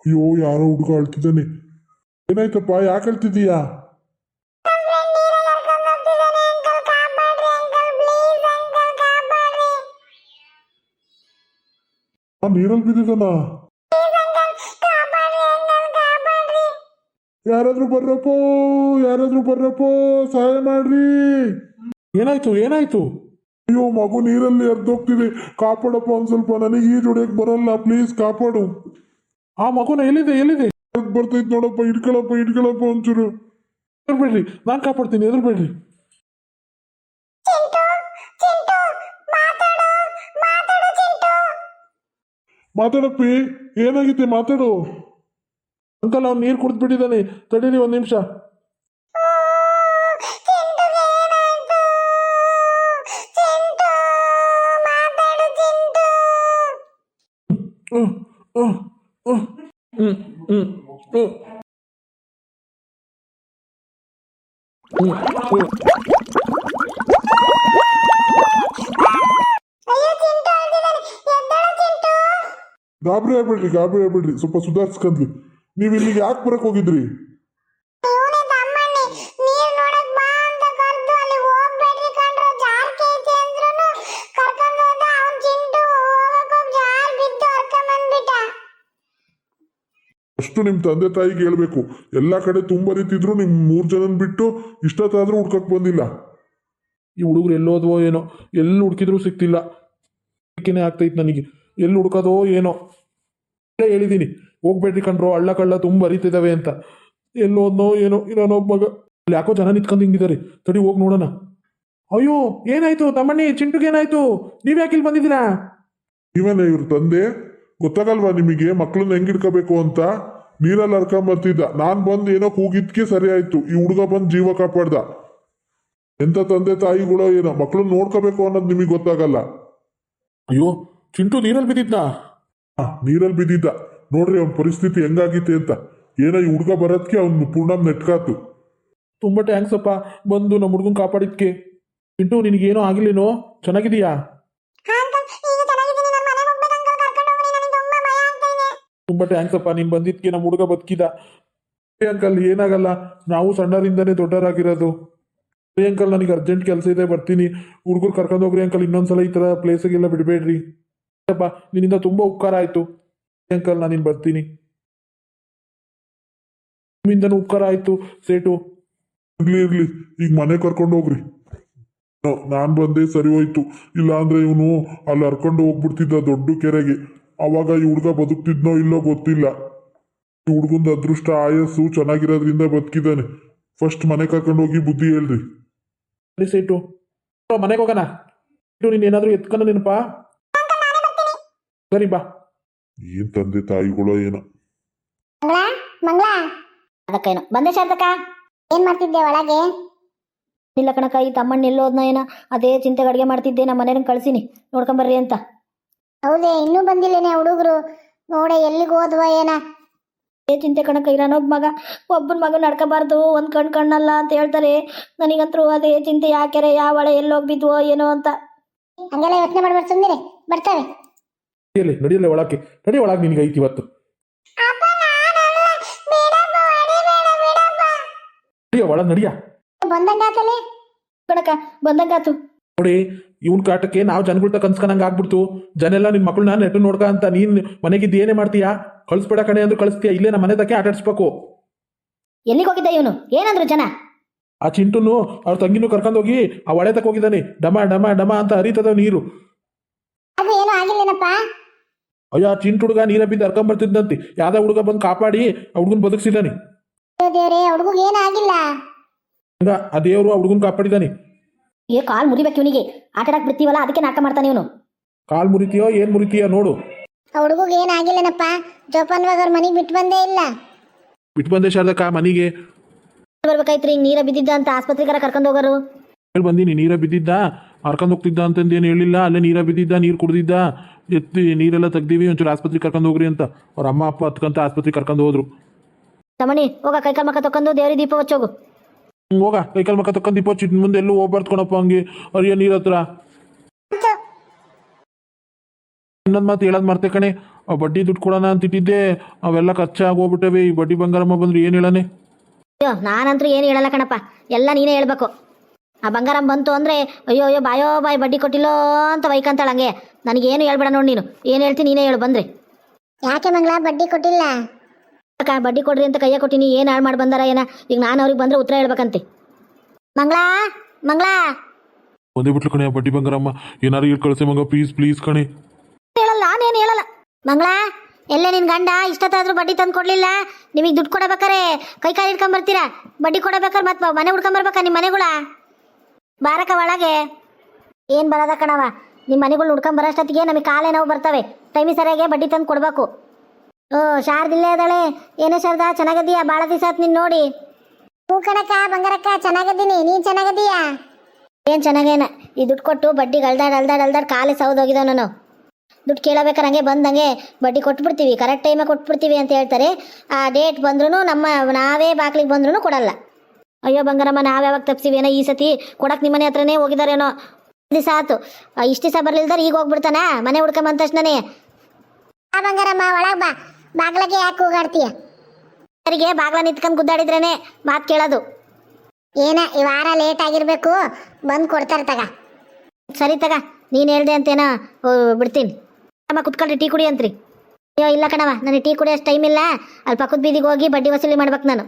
ಅಯ್ಯೋ ಯಾರೋ ಹುಡುಗ ಅಳ್ತಿದ್ದಾನೆ. ಏನಾಯ್ತಪ್ಪ, ಯಾಕೆ ಅಳ್ತಿದ್ದೀಯಾ? ನೀರಲ್ಲಿ ಬಿದ್ದಿದ್ದಾನ? ಯಾರಾದ್ರೂ ಬರ್ರಪ್ಪೋ, ಯಾರಾದ್ರೂ ಬರ್ರಪ್ಪೋ, ಸಹಾಯ ಮಾಡ್ರಿ. ಏನಾಯ್ತು ಏನಾಯ್ತು? ಅಯ್ಯೋ ಮಗು ನೀರಲ್ಲಿ ಎರ್ದೋಗ್ತಿದೆ, ಕಾಪಾಡಪ್ಪ ಒಂದ್ ಸ್ವಲ್ಪ. ನನಗೆ ಈಜು ಹೊಡಿಯಕ್ ಬರಲ್ಲ, ಪ್ಲೀಸ್ ಕಾಪಾಡು. ಆ ಮಗುನ ಎಲ್ಲಿದೆ ಎಲ್ಲಿದೆ? ಬರ್ತೈತ್ ನೋಡಪ್ಪ, ಇಟ್ಕೊಳಪ್ಪ ಒಂಚೂರು. ಎದುರ್ಬೇಡ್ರಿ, ನಾನ್ ಕಾಪಾಡ್ತೀನಿ, ಎದುರ್ಬೇಡ್ರಿ. ಮಾತಾಡಪ್ಪಿ, ಏನಾಗಿದೆ ಮಾತಾಡು. ಅಂಕಲ್ ಅವ್ನು ನೀರು ಕುಡಿದ್ಬಿಟ್ಟಿದ್ದಾನೆ, ತಡೀರಿ ಒಂದ್ ನಿಮಿಷ. ಗಾಬರಿ ಆಗ್ಬೇಡ್ರಿ, ಸ್ವಲ್ಪ ಸುಧಾರಿಸ್ಕೊಂಡ್ಲಿ. ನೀವು ಇಲ್ಲಿಗೆ ಯಾಕೆ ಬರಕ್ ಹೋಗಿದ್ರಿ? ಅಷ್ಟು ನಿಮ್ಮ ತಂದೆ ತಾಯಿಗೆ ಹೇಳ್ಬೇಕು. ಎಲ್ಲ ಕಡೆ ತುಂಬರಿತಿದ್ರು, ನಿಮ್ 3 ಜನನ್ ಬಿಟ್ಟು ಇಷ್ಟೊತ್ತಾದ್ರೂ ಹುಡ್ಕಕ್ ಬಂದಿಲ್ಲ. ಈ ಹುಡುಗರು ಎಲ್ಲೋದ್ವೋ ಏನೋ, ಎಲ್ಲಿ ಹುಡುಕಿದ್ರು ಸಿಕ್ತಿಲ್ಲ. ಅದಕ್ಕೇನೆ ಆಗ್ತೈತೆ ನನಗೆ, ಎಲ್ಲಿ ಹುಡ್ಕೋದೋ ಏನೋ. ಹೇಳಿದ್ದೀನಿ ಹೋಗ್ಬೇಡ್ರಿ ಕಣ್ರೋ, ಹಳ್ಳ ಕಳ್ಳ ತುಂಬ ಹರಿತಿದ್ದಾವೆ ಅಂತ. ಎಲ್ಲೋದ್ನೋ ಏನೋ ಇರೋನೊಬ್ಬ ಮಗ. ಅಲ್ಲಿ ಯಾಕೋ ಜನ ನಿಂತ್ಕೊಂಡು ಹಿಂಗಿದ್ದಾರೆ, ತಡಿ ಹೋಗಿ ನೋಡೋಣ. ಅಯ್ಯೋ ಏನಾಯ್ತು ತಮ್ಮಣ್ಣಿ, ಚಿಂಟುಗೆ ಏನಾಯ್ತು? ನೀವ್ಯಾಕೆ ಇಲ್ಲಿ ಬಂದಿದ್ದೀರಾ? ನೀವೇನ ಇವ್ರ ತಂದೆ? ಗೊತ್ತಾಗಲ್ವಾ ನಿಮಗೆ ಮಕ್ಳನ್ನ ಹೆಂಗ್ ಹಿಡ್ಕೋಬೇಕು ಅಂತ? ನೀರಲ್ಲಿ ಹರ್ಕೊಂಬರ್ತಿದ್ದ, ನಾನ್ ಬಂದು ಏನೋ ಕೂಗಿದ್ಕೆ ಸರಿ ಆಯ್ತು. ಈ ಹುಡುಗ ಬಂದು ಜೀವ ಕಾಪಾಡ್ದ. ಎಂತ ತಂದೆ ತಾಯಿಗಳೋ ಏನೋ, ಮಕ್ಳನ್ನ ನೋಡ್ಕೋಬೇಕು ಅನ್ನೋದು ನಿಮಗೆ ಗೊತ್ತಾಗಲ್ಲ. ಅಯ್ಯೋ ಚಿಂಟು ನೀರಲ್ಲಿ ಬಿದ್ದಿದ್ದ? ನೀರಲ್ಲಿ ಬಿದ್ದಿದ್ದ. ನೋಡ್ರಿ ಅವ್ನ ಪರಿಸ್ಥಿತಿ ಹೆಂಗಾಗಿತ್ತೆ ಅಂತ. ಏನೋ ಈ ಹುಡುಗ ಬರೋದಕ್ಕೆ ಅವ್ನು ಪೂರ್ಣ ನೆಟ್ಕಾತು. ತುಂಬಾ ಟ್ಯಾಂಕ್ಸ್ ಅಪ್ಪ, ಬಂದು ನಮ್ಮ ಹುಡುಗನ್ ಕಾಪಾಡಿದ್ಕೆ. ಚಿಂಟು ನಿನಗೇನೋ ಆಗಿಲ್ಲೇನೋ? ಚೆನ್ನಾಗಿದೀಯಾ? ತುಂಬಾ ಟ್ಯಾಂಕ್ಸ್ ಅಪ್ಪ, ನೀನ್ ಬಂದಿದ್ಕೆ ನಮ್ಮ ಹುಡುಗ ಬದುಕಿದ. ಅಂಕಲ್ ಏನಾಗಲ್ಲ, ನಾವು ಸಣ್ಣರಿಂದನೇ ದೊಡ್ಡರಾಗಿರೋದು. ಅಂಕಲ್ ನನಗೆ ಅರ್ಜೆಂಟ್ ಕೆಲಸ ಇದೆ, ಬರ್ತೀನಿ. ಹುಡುಗರು ಕರ್ಕೊಂಡು ಹೋಗ್ರಿ ಅಂಕಲ್, ಇನ್ನೊಂದ್ಸಲ ಈ ಥರ ಪ್ಲೇಸಿಗೆಲ್ಲ ಬಿಡಬೇಡ್ರಿ. ಅಪ್ಪ ನಿನ್ನಿಂದ ತುಂಬ ಉಪಕಾರ ಆಯಿತು ಅಂಕಲ್, ನಾನಿನ್ ಬರ್ತೀನಿ. ನಿಮ್ಮಿಂದನೂ ಉಪಕಾರ ಆಯಿತು ಸೇಟು. ಇರ್ಲಿ ಈಗ ಮನೆ ಕರ್ಕೊಂಡು ಹೋಗ್ರಿ. ನಾನು ಬಂದೆ ಸರಿ ಹೋಯ್ತು, ಇಲ್ಲ ಅಂದ್ರೆ ಇವನು ಅಲ್ಲಿ ಹರ್ಕೊಂಡು ಹೋಗ್ಬಿಡ್ತಿದ್ದ ದೊಡ್ಡ ಕೆರೆಗೆ. ಅವಾಗ ಈ ಹುಡುಗ ಬದುಕ್ತಿದ್ನೋ ಇಲ್ಲೋ ಗೊತ್ತಿಲ್ಲ. ಈ ಹುಡುಗಂದ ಅದೃಷ್ಟ ಆಯಸ್ಸು ಚೆನ್ನಾಗಿರೋದ್ರಿಂದ ಬದುಕಿದ್ದಾನೆ. ಫಸ್ಟ್ ಮನೆ ಕರ್ಕೊಂಡು ಹೋಗಿ ಬುದ್ಧಿ ಹೇಳ್ರಿ. ಸರಿ ಸೇಟು, ಮನೆಗೆ ಹೋಗೋಣ. ನೀನ್ ಏನಾದ್ರು ಎತ್ಕೊಂಡು ನೆನಪಾ? ಸರಿ ಬಾ. ಏನ್ ತಂದೆ ತಾಯಿಗಳೋ ಏನೋ. ಅದಕ್ಕೇನು ಬಂದೆ ಶಾರದಕ್ಕ? ಏನ್ ಮಾಡ್ತಿದ್ದೆ ಒಳಗೆ? ಇಲ್ಲ ಕಣಕ್ಕ, ಈ ತಮ್ಮಣ್ಣ ಎಲ್ಲೋದ್ನ ಏನೋ, ಅದೇ ಚಿಂತೆಗೆ ಅಡುಗೆ ಮಾಡ್ತಿದ್ದೆ. ನಮ್ಮ ಮನೆಯವ್ರನ್ನ ಕಳ್ಸಿನಿ ನೋಡ್ಕೊಂಬರ್ರಿ ಅಂತ. ಹೌದೇ, ಇನ್ನೂ ಬಂದಿಲ್ಲೇನೆ ಹುಡುಗರು? ನೋಡೆ ಎಲ್ಲಿಗೆ ಹೋದ್ವ ಏನ? ಅದೇ ಚಿಂತೆ ಕಣಕ್ಕ, ಇರೋನೊಬ್ಬ ಮಗ, ಒಬ್ಬನ ಮಗ ನಡ್ಕೋಬಾರ್ದು, ಒಂದ್ ಕಣ್ಣಲ್ಲ ಅಂತ ಹೇಳ್ತಾರೆ. ನನಗಂತರೂ ಅದೇ ಚಿಂತೆ, ಯಾಕೆರೆ ಯಾವ ಹೊಳೆ ಎಲ್ಲೋಗ್ಬಿದ್ವೋ ಏನೋ ಅಂತ. ಹಂಗೆಲ್ಲ ಯೋಚನೆ ಮಾಡ್ಬಾರ್ದು, ಸುಮ್ಮನೆ ಬರ್ತವೆ. ನಡಿಯಲ್ಲ ಒಳಕ್ಕೆ, ನಡಿ ಒಳಗೆ, ನಿನ್ಗೆ ಐತಿ ಇವತ್ತು. ನಡಿಯ ಒಳಗೆ, ನಡಿಯ. ಬಂದಂಗಾತಲೆ ಕಣಕ್ಕ, ಬಂದಂಗಾತು. ನೋಡಿ ಇವನ್ ಕಾಟಕ್ಕೆ ನಾವು ಜನಗಳ್ತ ಕನ್ಸ್ಕೊಂಡಂಗೆ ಆಗ್ಬಿಡ್ತು. ಜನ ಎಲ್ಲ ನಿನ್ ಮಕ್ಕಳನ್ನ ನೆಟ್ಟು ನೋಡ್ಕ ಅಂತ. ನೀನ್ ಮನೆಗಿದ್ದು ಏನೇ ಮಾಡ್ತೀಯಾ? ಕಳಿಸ್ಬೇಡ ಕಣೆ ಅಂದ್ರೆ ಕಳಿಸ್ತೀಯ, ಇಲ್ಲೇ ನಮ್ಮ ಮನೆ ತಕ್ಕೆ ಆಟಾಡಿಸ್ಬೇಕು. ಎಲ್ಲಿಗೆ ಹೋಗಿದ್ದ ಇವನು? ಏನಂದ್ರು ಜನ? ಆ ಚಿಂಟುನು ಅವ್ರ ತಂಗಿನೂ ಕರ್ಕೊಂಡೋಗಿ ಆ ಹೊಳೆ ತಕ್ಕ ಹೋಗಿದ್ದಾನೆ. ಡಮ ಡಮ ಡಮ ಅಂತ ಹರಿತದ ನೀರು. ಅದು ಏನೋ ಆಗಿಲ್ಲೇನಪ್ಪ? ಅಯ್ಯೋ ಆ ಚಿಂಟು ಹುಡುಗ ನೀರ ಬಿದ್ದು ಹರ್ಕೊಂಬರ್ತಿದ್ದಂತೆ. ಯಾವ್ದೋ ಹುಡುಗ ಬಂದು ಕಾಪಾಡಿ ಆ ಹುಡುಗನ್ ಬದುಕ್ಸಿದ್ದಾನೆ. ದೇವ್ರೆ, ಹುಡುಗಿಗೆ ಏನೂ ಆಗಿಲ್ಲ. ಹಂಗ ಆ ದೇವ್ರು ಆ ಹುಡುಗನ್ ಕಾಪಾಡಿದಾನೆ. ಏ ಕಾಲ್ ಮುರಿಬೇಕು ಇವನಿಗೆ, ಆಟಾಡಕ್ ಬಿಡ್ತೀವಲ್ಲ ಅದಕ್ಕೆ ನಾಟಕ ಮಾಡ್ತಾನೆ ಇವನು. ಕಾಲ್ ಮುರಿತೀಯೋ ಏನ್ ಮುರಿತೀಯೋ ನೋಡು. ಆ ಹುಡುಗಿಗೆ ಏನು ಆಗಿಲ್ಲೇನಪ್ಪ? ಜೋಪಾನವಾಗ ಅವ್ರ ಮನೆಗೆ ಬಿಟ್ಟು ಬಂದೇ ಇಲ್ಲ. ಬಿಟ್ಟು ಬಂದೆ ಶಾರದಕ್ಕ ಮನೆಗೆ. ಬರ್ಬೇಕಾಯ್ತ್ರಿ, ಹಿಂಗ್ ನೀರ ಬಿದ್ದಿದ್ದ ಅಂತ ಆಸ್ಪತ್ರೆಗಾರ ಕರ್ಕೊಂಡು ಹೋಗೋರು. ಹೇಳಿ ಬಂದೀನಿ, ನೀರ ಬಿದ್ದಿದ್ದ ಹರ್ಕೊಂಡು ಹೋಗ್ತಿದ್ದ ಅಂತಂದೇನು ಹೇಳಿಲ್ಲ. ಅಲ್ಲೇ ನೀರ ಬಿದ್ದಿದ್ದ, ನೀರು ಕುಡ್ದಿದ್ದ, ಎತ್ತಿ ನೀರೆಲ್ಲ ತೆಗ್ದೀವಿ, ಒಂಚೂರು ಆಸ್ಪತ್ರೆಗೆ ಕರ್ಕೊಂಡು ಹೋಗ್ರಿ ಅಂತ ಅವ್ರ ಅಮ್ಮ ಅಪ್ಪ ಹತ್ಕಂತ ಆಸ್ಪತ್ರೆಗೆ ಕರ್ಕೊಂಡು ಹೋದ್ರು. ತಮ್ಮಣಿ ಹೋಗ, ಕೈಕಾಲ್ ಮಕ್ಕ ತಕೊಂಡು ದೇವ್ರಿ ದೀಪ ಹಚ್ಚೋಗು. ಹೋಗ, ಕೈಕಾಲ್ ಮಕ್ಕ ತಕ್ಕಂದು ದೀಪ ಹಚ್ಚಿ ಮುಂದೆ ಎಲ್ಲೂ ಹೋಗ್ಬಾರ್ದು ಕಣಪ್ಪ, ಹಂಗೆ ಅರಿಯ ನೀರ ಹತ್ರ. ಇನ್ನೊಂದು ಮಾತು ಹೇಳೋದು ಮರ್ತೆ ಕಣೆ, ಆ ಬಡ್ಡಿ ದುಡ್ಡು ಕೊಡೋಣ ಅಂತ ಇಟ್ಟಿದ್ದೆ, ಅವೆಲ್ಲ ಖರ್ಚಾಗೋಗ್ಬಿಟ್ಟವೆ. ಈ ಬಡ್ಡಿ ಬಂಗಾರಮ್ಮ ಬಂದ್ರೆ ಏನು ಹೇಳನೆ? ಅಯ್ಯೋ ನಾನಂತೂ ಏನು ಹೇಳಲ್ಲ ಕಣಪ್ಪ, ಎಲ್ಲ ನೀನೇ ಹೇಳ್ಬೇಕು. ಆ ಬಂಗಾರಮ್ಮ ಬಂತು ಅಂದರೆ ಅಯ್ಯೋ ಅಯ್ಯೋ ಬಾಯೋ ಬಾಯ್ ಬಡ್ಡಿ ಕೊಟ್ಟಿಲ್ಲೋ ಅಂತ ವೈಕಂತಾಳ. ಹಂಗೆ ನನಗೇನು ಹೇಳ್ಬೇಡ ನೋಡಿ, ನೀನು ಏನು ಹೇಳ್ತೀನಿ ನೀನೇ ಹೇಳು ಬಂದರೆ. ಯಾಕೆ ಮಂಗಳ ಬಡ್ಡಿ ಕೊಟ್ಟಿಲ್ಲ? ಅಕ್ಕ ಬಡ್ಡಿ ಕೊಡ್ರಿ ಅಂತ ಕೈಯ ಕೊಟ್ಟಿನಿ, ಏನು ಹಾಳು ಮಾಡಿ ಬಂದಾರ ಏನ? ಈಗ ನಾನು ಅವ್ರಿಗೆ ಬಂದರೆ ಉತ್ತರ ಹೇಳ್ಬೇಕಂತೆ. ಮಂಗಳಾ ಮಂಗಳಾ ಒಂದೇ ಬಿಟ್ಲು ಕಣೆ ಆ ಬಡ್ಡಿ ಬಂಗಾರಮ್ಮ, ಏನಾರು ಹೇಳಿ ಕಳಿಸಿ ಮಗ, ಪ್ಲೀಸ್ ಪ್ಲೀಸ್ ಕಣೆ. ಹೇಳಲ್ಲ ನಾನೇನು ಹೇಳಲ್ಲ. ಮಂಗಳಾ ಎಲ್ಲೇ ನಿನ್ನ ಗಂಡ ಇಷ್ಟೊತ್ತಾದ್ರೂ ಬಡ್ಡಿ ತಂದು ಕೊಡಲಿಲ್ಲ, ನಿಮಗೆ ದುಡ್ಡು ಕೊಡಬೇಕಾರೆ ಕೈ ಕಾಲು ಹಿಡ್ಕೊಂಬರ್ತೀರಾ, ಬಡ್ಡಿ ಕೊಡಬೇಕಾರೆ ಮತ್ತೆ ಮನೆ ಹುಡ್ಕೊಂಬರ್ಬೇಕಾ ನಿಮ್ಮ ಮನೆಗಳ? ಬಾರಕ ಒಳಗೆ. ಏನು ಬರೋದ ಕಣವ, ನಿಮ್ಮ ಮನೆಗಳು ಹುಡ್ಕೊಂಬರೋಷ್ಟೊತ್ತಿಗೆ ನಮಗೆ ಕಾಲೇ ನೋವು ಬರ್ತವೆ. ಟೈಮಿ ಸರಿಯಾಗೆ ಬಡ್ಡಿ ತಂದು ಕೊಡಬೇಕು. ಶಾರದಿಲ್ಲೇ ಇದ್ದಾಳೆ. ಏನೇ ಶಾರದಾ, ಚೆನ್ನಾಗದೀಯಾ? ಭಾಳ ದಿವಸ ಆಯ್ತು ನೀನು ನೋಡಿ. ಹೂ ಕಣಕ್ಕ ಬಂಗಾರಕ್ಕ, ಚೆನ್ನಾಗದೀನಿ. ನೀನು ಚೆನ್ನಾಗದೀಯಾ? ಏನು ಚೆನ್ನಾಗೇನ, ಈ ದುಡ್ಡು ಕೊಟ್ಟು ಬಡ್ಡಿಗೆ ಅಲ್ದಾಡ್ ಕಾಲೇ ಸೌದೋಗಿದ್ದಾವ. ನಾನು ದುಡ್ಡು ಕೇಳಬೇಕಾರೆ ಹಂಗೆ ಬಂದಂಗೆ ಬಡ್ಡಿ ಕೊಟ್ಬಿಡ್ತೀವಿ, ಕರೆಕ್ಟ್ ಟೈಮಾಗ ಕೊಟ್ಬಿಡ್ತೀವಿ ಅಂತ ಹೇಳ್ತಾರೆ. ಆ ಡೇಟ್ ಬಂದ್ರೂ ನಾವೇ ಬಾಗ್ಲಿಗೆ ಬಂದ್ರೂ ಕೊಡಲ್ಲ. ಅಯ್ಯೋ ಬಂಗಾರಮ್ಮ, ನಾವು ಯಾವಾಗ ತಪ್ಪಿಸಿವಿ ಏನೋ ಈ ಸತಿ ಕೊಡಕ್ಕೆ ನಿಮ್ಮನೆ ಹತ್ರನೇ ಹೋಗಿದಾರೇನೋ. ದಿವಸ ಆಯ್ತು, ಇಷ್ಟು ದಿವಸ ಬರಲಿಲ್ದಾರೆ ಈಗ ಹೋಗ್ಬಿಡ್ತಾನ ಮನೆ ಹುಡ್ಕೊಂಬಂದ ತಕ್ಷಣನೇ. ಆ ಬಂಗಾರಮ್ಮ ಒಳಗೆ ಬಾ, ಬಾಗ್ಲಕ್ಕೆ ಯಾಕೆ ಹೋಗಾಡ್ತೀಯ? ಸರಿಗೆ ಬಾಗ್ಲ ನಿಂತ್ಕೊಂಡು ಗುದ್ದಾಡಿದ್ರೇನೆ ಮಾತು ಕೇಳೋದು. ಏನ ಈ ವಾರ ಲೇಟ್ ಆಗಿರ್ಬೇಕು, ಬಂದು ಕೊಡ್ತಾರೆ ತಗ. ಸರಿ ತಗ, ನೀನು ಹೇಳ್ದೆ ಅಂತೇನೋ ಬಿಡ್ತೀನಿ. ಅಮ್ಮ ಕುತ್ಕೊಳ್ರಿ, ಟೀ ಕುಡಿ ಅಂತ್ರಿ. ಅಯ್ಯೋ ಇಲ್ಲ ಕಣವ, ನನಗೆ ಟೀ ಕುಡಿಯೋಷ್ಟು ಟೈಮ್ ಇಲ್ಲ. ಅಲ್ಲಿ ಪಕ್ಕದ ಬೀದಿಗೆ ಹೋಗಿ ಬಡ್ಡಿ ವಸೂಲಿ ಮಾಡ್ಬೇಕು ನಾನು.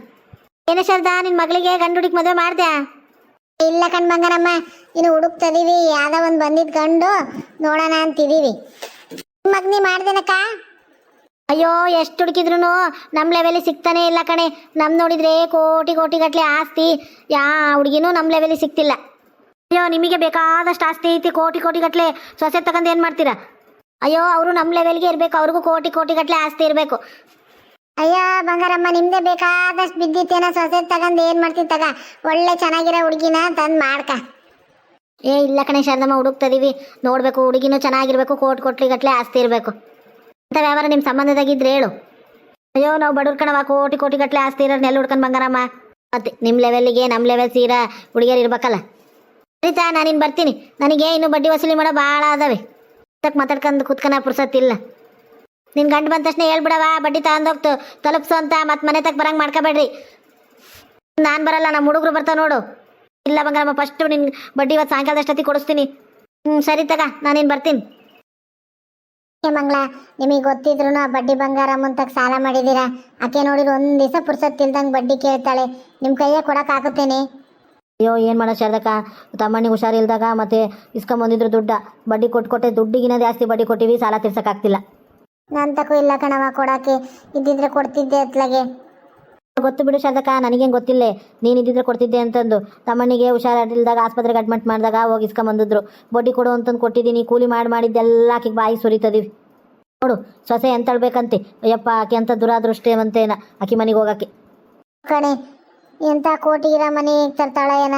ಏನೇ ಶಾರದಾ, ನಿನ್ನ ಮಗಳಿಗೆ ಗಂಡು ಹುಡುಗಿ ಮದುವೆ ಮಾಡ್ದೆ? ಇಲ್ಲ ಕಣ್ ಬಂಗಾರಮ್ಮ, ಇನ್ನು ಹುಡುಕ್ತದೀವಿ. ಯಾವ್ದೋ ಒಂದು ಬಂದಿದ್ದು ಗಂಡು ನೋಡೋಣ ಅಂತಿದೀವಿ. ಮಗ್ನಿ ಮಾಡ್ದೇನಕ್ಕ? ಅಯ್ಯೋ ಎಷ್ಟು ಹುಡುಕಿದ್ರು ನಮ್ಮ ಲೆವೆಲಿಗೆ ಸಿಗ್ತಾನೆ ಇಲ್ಲ ಕಣೆ. ನಮ್ಮ ನೋಡಿದ್ರೆ ಕೋಟಿ ಗಟ್ಟಲೆ ಆಸ್ತಿ, ಯಾ ಹುಡುಗಿನೂ ನಮ್ಮ ಲೆವೆಲಿಗೆ ಸಿಗ್ತಿಲ್ಲ. ಅಯ್ಯೋ ನಿಮಗೆ ಬೇಕಾದಷ್ಟು ಆಸ್ತಿ ಐತಿ, ಕೋಟಿ ಗಟ್ಟಲೆ. ಸೊಸೆ ತಗೊಂಡು ಏನು ಮಾಡ್ತೀರಾ? ಅಯ್ಯೋ ಅವರು ನಮ್ಮ ಲೆವೆಲ್ಗೆ ಇರಬೇಕು, ಅವ್ರಿಗೂ ಕೋಟಿ ಗಟ್ಟಲೆ ಆಸ್ತಿ ಇರಬೇಕು. ಅಯ್ಯೋ ಬಂಗಾರಮ್ಮ, ನಿಮ್ದೇ ಬೇಕಾದಷ್ಟು ಬಿದ್ದಿತ್ತೇನ, ಸೊಸೆ ತಗೊಂಡು ಏನು ಮಾಡ್ತೀನಿ ತಗ. ಒಳ್ಳೆ ಚೆನ್ನಾಗಿರೋ ಹುಡುಗಿನ ತಂದು ಮಾಡ್ಕ. ಏ ಇಲ್ಲ ಕಣೆ ಶಾರದಮ್ಮ, ಹುಡುಕ್ತದೀವಿ. ನೋಡಬೇಕು, ಹುಡುಗಿನೂ ಚೆನ್ನಾಗಿರ್ಬೇಕು, ಕೋಟಿ ಗಟ್ಟಲೆ ಆಸ್ತಿ ಇರಬೇಕು. ಅಂತ ವ್ಯವಹಾರ ನಿಮ್ಮ ಸಂಬಂಧದಾಗಿದ್ರೆ ಹೇಳು. ಅಯ್ಯೋ ನಾವು ಬಡವ್ರ ಕಣವ, ಕೋಟಿ ಗಟ್ಟಲೆ ಆಸ್ತಿ ಇರೋರು ನೆಲ್ಲ ಹುಡ್ಕೊಂಡು ಬಂಗಾರಮ್ಮ. ಮತ್ತೆ ನಿಮ್ಮ ಲೆವೆಲ್ಲಿಗೆ ನಮ್ಮ ಲೆವೆಲ್ ಸೀರಾ ಹುಡುಗಿಯರು ಇರ್ಬೇಕಲ್ಲ. ಸರಿತಾ, ನಾನಿನ್ನು ಬರ್ತೀನಿ. ನನಗೆ ಇನ್ನು ಬಡ್ಡಿ ವಸೂಲಿ ಮಾಡೋ ಭಾಳ ಅದಾವೆ. ಅದಕ್ಕೆ ಮಾತಾಡ್ಕೊಂಡು ಕುತ್ಕೊನ ಪುರ್ಸತ್ತಿಲ್ಲ. ನಿನ್ನ ಗಂಡು ಬಂದ ತಕ್ಷಣ ಹೇಳ್ಬಿಡವ, ಬಡ್ಡಿ ತಗೊಂಡೋಗ್ತು ತಲುಪ್ಸು ಅಂತ. ಮತ್ತೆ ಮನೆ ತಕ್ಕ ಬರಂಗೆ ಮಾಡ್ಕೋಬೇಡ್ರಿ. ನಾನು ಬರಲ್ಲ, ನಮ್ಮ ಹುಡುಗರು ಬರ್ತಾವೆ ನೋಡು. ಇಲ್ಲ ಬಂಗಾರಮ್ಮ, ಫಸ್ಟು ನಿನ್ನ ಬಡ್ಡಿ ಇವತ್ತು ಸಾಯಂಕಾಲದಷ್ಟೊತ್ತಿಗೆ ಕೊಡಿಸ್ತೀನಿ. ಸರಿ ತಗ, ನಾನಿನ್ನು ಬರ್ತೀನಿ. ಮಂಗಳ, ನಿಮಗೆ ಗೊತ್ತಿದ್ರು ಆ ಬಡ್ಡಿ ಬಂಗಾರಮ್ಮನ ತಗ ಸಾಲ ಮಾಡಿದ್ದೀರಾ. ಆಕೆ ನೋಡಿದ್ರೆ ಒಂದು ದಿವಸ ಪುರ್ಸತ್ತಿಲ್ದಂಗೆ ಬಡ್ಡಿ ಕೇಳ್ತಾಳೆ. ನಿಮ್ಮ ಕೈಯೇ ಕೊಡೋಕ್ಕಾಗುತ್ತೇನೆ? ಅಯ್ಯೋ ಏನು ಮಾಡೋ ಶಾರದಕ್ಕ, ತಮ್ಮನಿಗೆ ಹುಷಾರಿಲ್ದಾಗ ಮತ್ತೆ ಇಸ್ಕೊಂಬಂದಿದ್ರು ದುಡ್ಡ, ಬಡ್ಡಿ ಕೊಟ್ಟೆ ದುಡ್ಡಿಗಿನ ಜಾಸ್ತಿ ಬಡ್ಡಿ ಕೊಟ್ಟಿವಿ, ಸಾಲ ತೀರ್ಸೋಕ್ಕಾಗ್ತಿಲ್ಲ. ನನ್ನ ತಕ್ಕೂ ಇಲ್ಲ ಕಣವ ಕೊಡೋಕ್ಕೆ. ಇದ್ದಿದ್ರೆ ಕೊಡ್ತಿದ್ದೆ ಅತ್ಲಾಗೆ. ಗೊತ್ತು ಬಿಡು ಶಾರದಕ್ಕ, ನನಗೇನು ಗೊತ್ತಿಲ್ಲ ನೀನು ಇದ್ದಿದ್ರೆ ಕೊಡ್ತಿದ್ದೆ ಅಂತಂದು. ತಮ್ಮನಿಗೆ ಹುಷಾರಿಲ್ದಾಗ ಆಸ್ಪತ್ರೆಗೆ ಅಡ್ಮಿಟ್ ಮಾಡಿದಾಗ ಹೋಗಿ ಇಸ್ಕೊಂಬಂದಿದ್ರು. ಬಡ್ಡಿ ಕೊಡು ಅಂತಂದು ಕೊಟ್ಟಿದ್ದೀನಿ. ಕೂಲಿ ಮಾಡಿದ್ದೆಲ್ಲ ಆಕೆಗೆ ಬಾಯಿ ಸುರಿತದೀವಿ ನೋಡು. ಸೊಸೆ ಎಂತಳ್ಬೇಕಂತೆ. ಅಯ್ಯಪ್ಪ, ಆಕೆ ಅಂತ ದುರಾದೃಷ್ಟವಂತೇನ ಆಕೆ ಮನೆಗೆ ಹೋಗಕ್ಕೆ. ಕಣೆ ಎಂಥ ಕೋಟಿಗಿರ ಮನೆ ತರ್ತಾಳ ಏನ.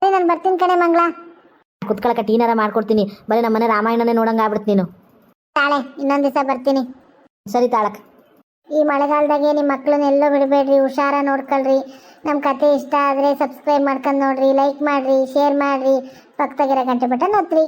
ನಾನು ಬರ್ತೀನಿ ಕಣೆ ಮಂಗಳ. ಕುತ್ಕೊಳಕ್ಕೆ ಟೀನಾರ ಮಾಡ್ಕೊಡ್ತೀನಿ. ಬರೀ ನಮ್ಮ ಮನೆ ರಾಮಾಯಣನೇ ನೋಡಂಗೆ ಆಗ್ಬಿಡ್ತು ನೀನು. ತಾಳೆ, ಇನ್ನೊಂದು ದಿವಸ ಬರ್ತೀನಿ. ಸರಿ ತಾಳಕ್ಕೆ. ಈ ಮಳೆಗಾಲದಾಗೆ ನಿಮ್ಮ ಮಕ್ಕಳನ್ನ ಎಲ್ಲೋ ಬಿಡಬೇಡ್ರಿ, ಹುಷಾರ ನೋಡ್ಕೊಳ್ರಿ. ನಮ್ಮ ಕತೆ ಇಷ್ಟ ಆದರೆ ಸಬ್ಸ್ಕ್ರೈಬ್ ಮಾಡ್ಕೊಂಡು ನೋಡ್ರಿ, ಲೈಕ್ ಮಾಡಿರಿ, ಶೇರ್ ಮಾಡಿರಿ, ಪಕ್ಕದಾಗಿರೋ ಗಂಟೆ ಬಟನ್ ಒತ್ತಿರಿ.